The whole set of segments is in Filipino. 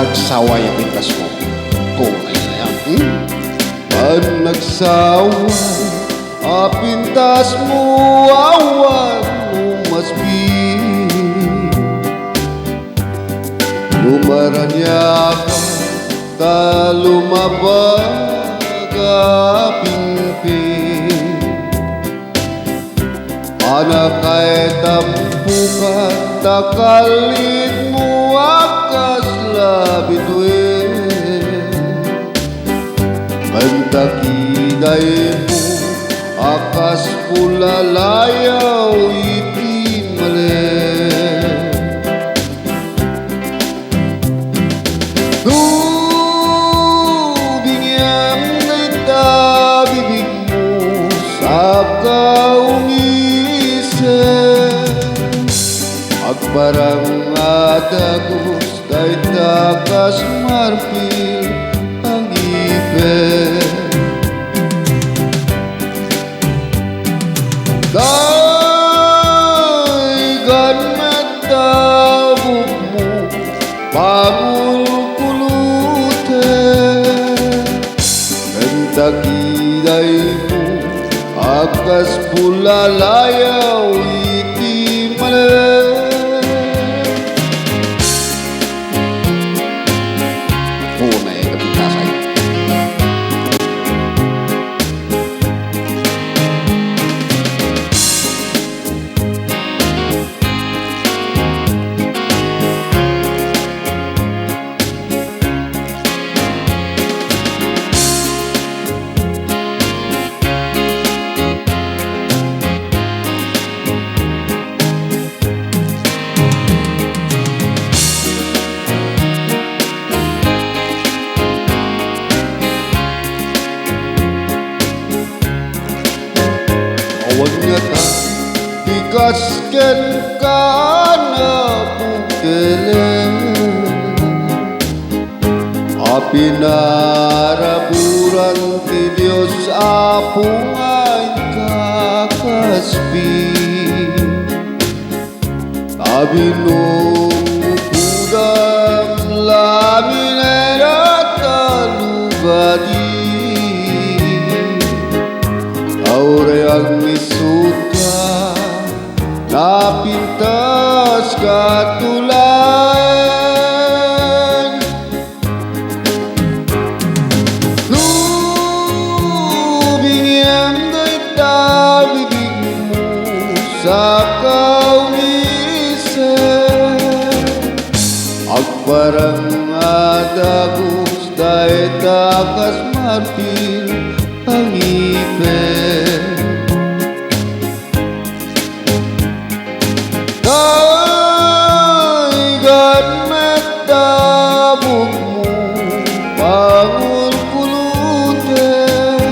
nagsawa yung pintas mo. Kung ay na yan. Pag nagsawa pintas mo, awan mo masbi. Lumaranya ka lumabag pingping. Anak kay tampukan takalit mo akas labituen. Kantakiday mo akas pula layaw itin malen. Tubing yang naita bibig mo sa kaumisen. Agbarang atagos kay takas marpil ang ipin. Daigan matabog mo pangulkuluten. Kantakiday mo akas pula layaw iti malen. Kung ay kapintasay. Awan nga ta, ikasken ka na pugkelen. Apinaraburan ti Diyos apong ay kakaspi. Tabi nung upudang lamin at kalugadi. Aureang isuka napintas katulan. Tubing yang gaita bibig mo sa kaumisen. Agparang adagos dahil takas marpil ang ipin. Daigan matabog mo pangulkuluten.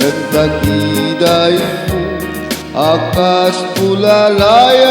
Kantakiday mo akas pula layaw